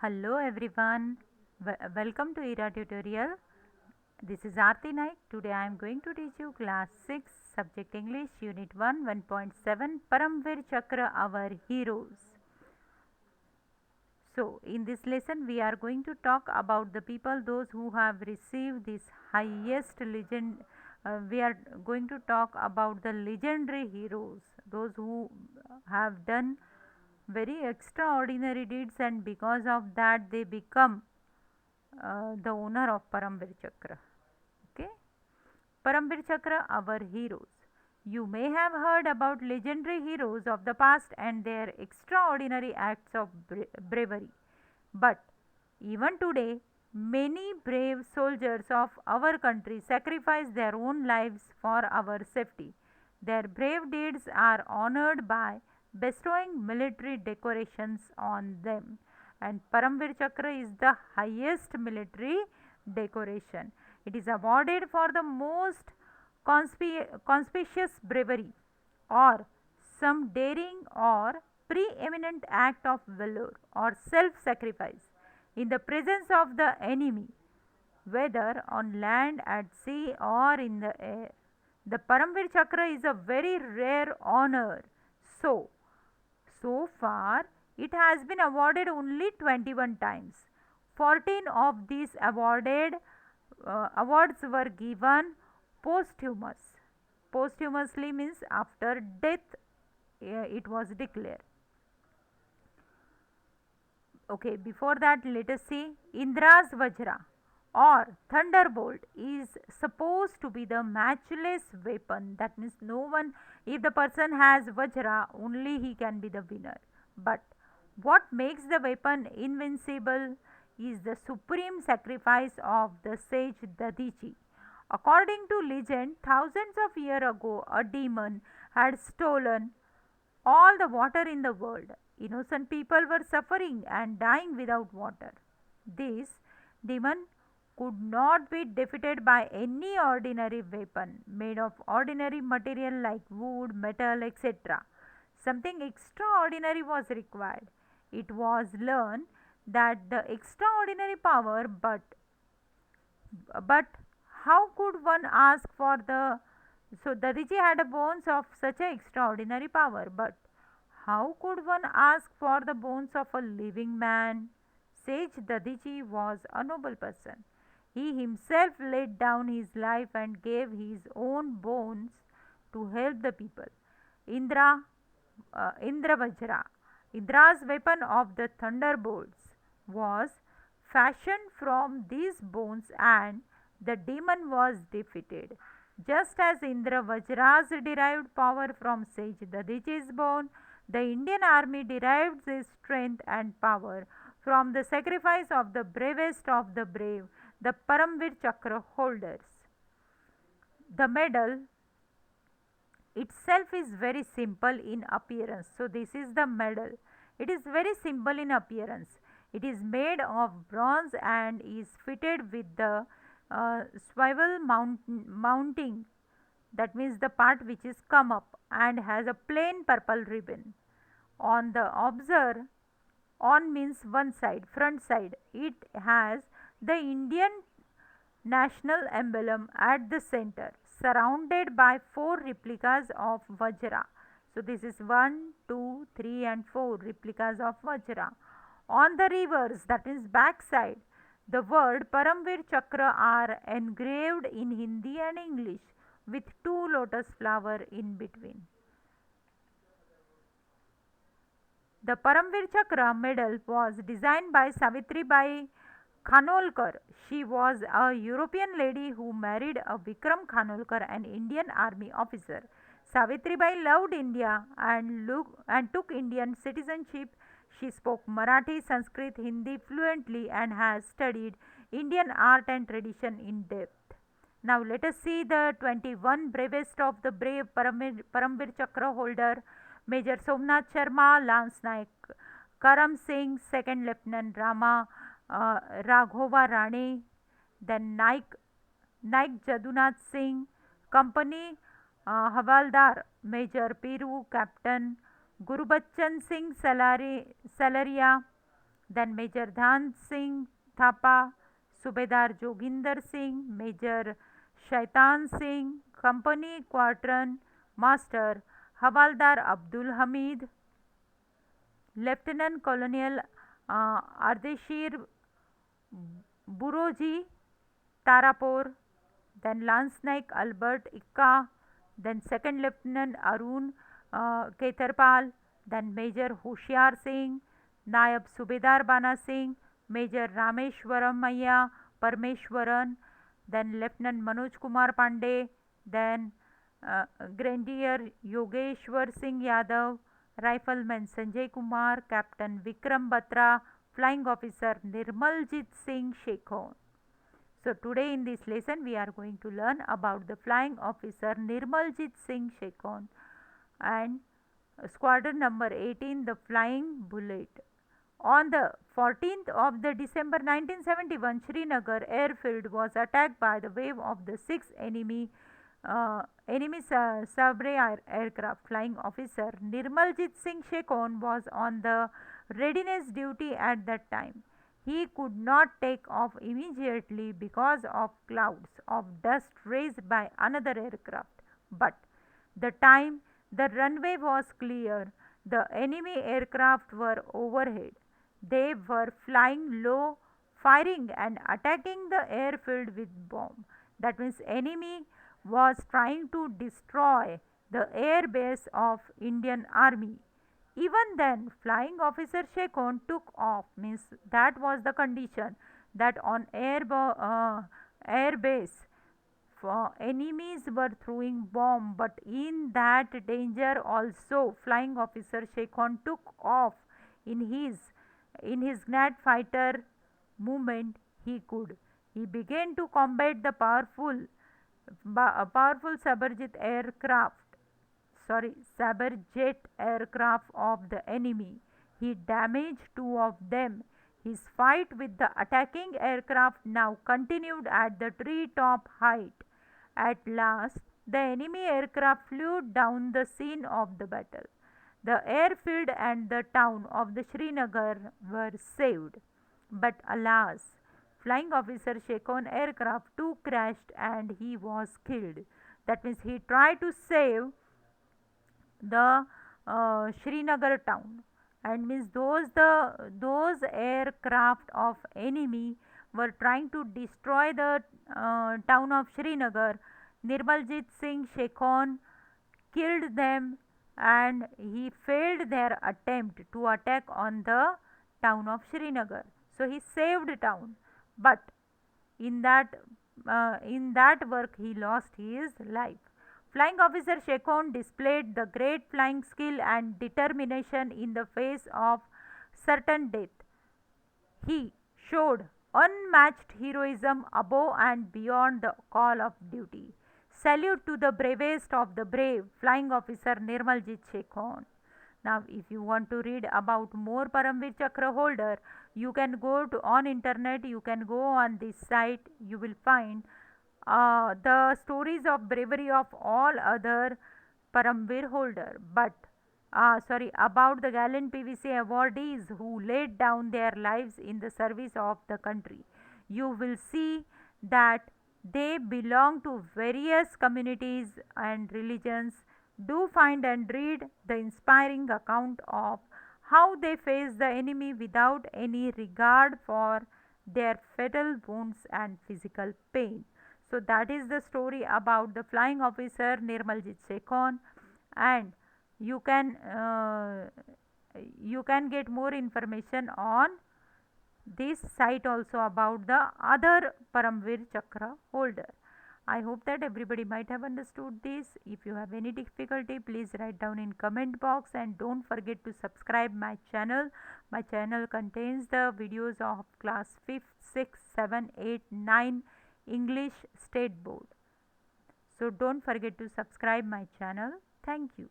Hello everyone, welcome to ERA tutorial. This is Aarti Naik. Today I am going to teach you class 6 subject English unit 1 1.7 Paramvir Chakra our heroes. So in this lesson we are going to talk about the people those who have received this highest legend. We are going to talk about the legendary heroes, those who have done very extraordinary deeds and because of that they become the owner of Paramvir Chakra. Okay, Paramvir Chakra, our heroes. You may have heard about legendary heroes of the past and their extraordinary acts of bravery. But even today, many brave soldiers of our country sacrifice their own lives for our safety. Their brave deeds are honored by bestowing military decorations on them. And Paramvir Chakra is the highest military decoration. It is awarded for the most conspicuous bravery or some daring or preeminent act of valor or self sacrifice in the presence of the enemy, whether on land, at sea, or in the air. The Paramvir Chakra is a very rare honor. So far, it has been awarded only 21 times. 14 of these awards were given posthumous. Posthumously means after death it was declared. Okay, before that let us see Indra's Vajra or thunderbolt is supposed to be the matchless weapon. That means no one, if the person has Vajra, only he can be the winner. But what makes the weapon invincible is the supreme sacrifice of the sage Dadichi. According to legend, thousands of years ago, a demon had stolen all the water in the world. Innocent people were suffering and dying without water. This demon could not be defeated by any ordinary weapon made of ordinary material like wood, metal, etc. Something extraordinary was required. It was learned that the extraordinary power, but how could one ask for the so Dadiji had a bones of such a extraordinary power, but how could one ask for the bones of a living man? Sage Dadiji was a noble person. He himself laid down his life and gave his own bones to help the people. Indra, Indra Vajra, Indra's weapon of the thunderbolts, was fashioned from these bones and the demon was defeated. Just as Indra Vajra's derived power from sage Dadichi's bone, the Indian army derived its strength and power from the sacrifice of the bravest of the brave, the Paramvir Chakra holders. The medal itself is very simple in appearance. So, this is the medal. It is very simple in appearance. It is made of bronze and is fitted with the swivel mounting, that means the part which is come up, and has a plain purple ribbon. On the obverse, on means one side, front side, it has the Indian national emblem at the center, surrounded by 4 replicas of Vajra. So, this is 1, 2, 3 and 4 replicas of Vajra. On the reverse, that is back side, the word Paramvir Chakra are engraved in Hindi and English with 2 lotus flower in between. The Paramvir Chakra medal was designed by Savitribai Khanolkar. She was a European lady who married a Vikram Khanolkar, an Indian army officer. Savitribai loved India and took Indian citizenship. She spoke Marathi, Sanskrit, Hindi fluently and has studied Indian art and tradition in depth. Now let us see the 21 bravest of the brave Paramvir Chakra holder. Major Somnath Sharma, Lance Naik Karam Singh, Second Lieutenant Rama Raghova Rane, then Naik Jadunath Singh, Company Havaldar, Major Piru, Captain Gurubachan Singh Salaria, then Major Dhyan Singh Thapa, Subedar Joginder Singh, Major Shaitan Singh, Company Quadrant Master Havaldar Abdul Hamid, Lieutenant Colonel Ardeshir Buroji Tarapur, then Lance Naik Albert Ikka, then Second Lieutenant Arun Ketarpal, then Major Hoshiar Singh, Nayab Subedar Bana Singh, Major Rameshwaramaya Parmeshwaran, then Lieutenant Manoj Kumar Pandey, then Grenadier Yogeshwar Singh Yadav, Rifleman Sanjay Kumar, Captain Vikram Batra, Flying Officer Nirmaljit Singh Shekhon. So today in this lesson we are going to learn about the flying officer Nirmaljit Singh Shekhon and squadron number 18, the Flying Bullet. On the 14th of the December 1971, Srinagar airfield was attacked by the wave of the six enemy Sabri aircraft. Flying officer Nirmaljit Singh Shekhon was on the readiness duty at that time. He could not take off immediately because of clouds of dust raised by another aircraft. But the time the runway was clear, the enemy aircraft were overhead. They were flying low, firing and attacking the airfield with bomb. That means enemy was trying to destroy the air base of Indian Army. Even then, Flying Officer Shekhon took off, means that was the condition that on air base enemies were throwing bomb, but in that danger also Flying Officer Shekhon took off in his Gnat fighter movement he could. He began to combat the powerful Saber jet aircraft of the enemy. He damaged two of them. His fight with the attacking aircraft now continued at the tree-top height. At last, the enemy aircraft flew down the scene of the battle. The airfield and the town of the Srinagar were saved. But alas, Flying Officer Shekhon aircraft too crashed and he was killed. That means he tried to save the Srinagar town, and means those aircraft of enemy were trying to destroy the town of Srinagar. Nirmaljit Singh Shekhon killed them and he failed their attempt to attack on the town of Srinagar. So he saved the town, but in that work he lost his life. Flying Officer Shekhon displayed the great flying skill and determination in the face of certain death. He showed unmatched heroism above and beyond the call of duty. Salute to the bravest of the brave, Flying Officer Nirmaljit Shekhon. Now, if you want to read about more Paramvir Chakra holder, you can go to on internet. You can go on this site. You will find the stories of bravery of all other Paramvir holder, but about the gallant PVC awardees who laid down their lives in the service of the country. You will see that they belong to various communities and religions. Do find and read the inspiring account of how they face the enemy without any regard for their fatal wounds and physical pain. So that is the story about the flying officer Nirmaljit Shekhon, and you can get more information on this site also about the other Paramvir Chakra holder. I hope that everybody might have understood this. If you have any difficulty, please write down in comment box and don't forget to subscribe my channel. My channel contains the videos of class 5th, 6th, 7th, 8th, 9th English State Board. So don't forget to subscribe my channel. Thank you.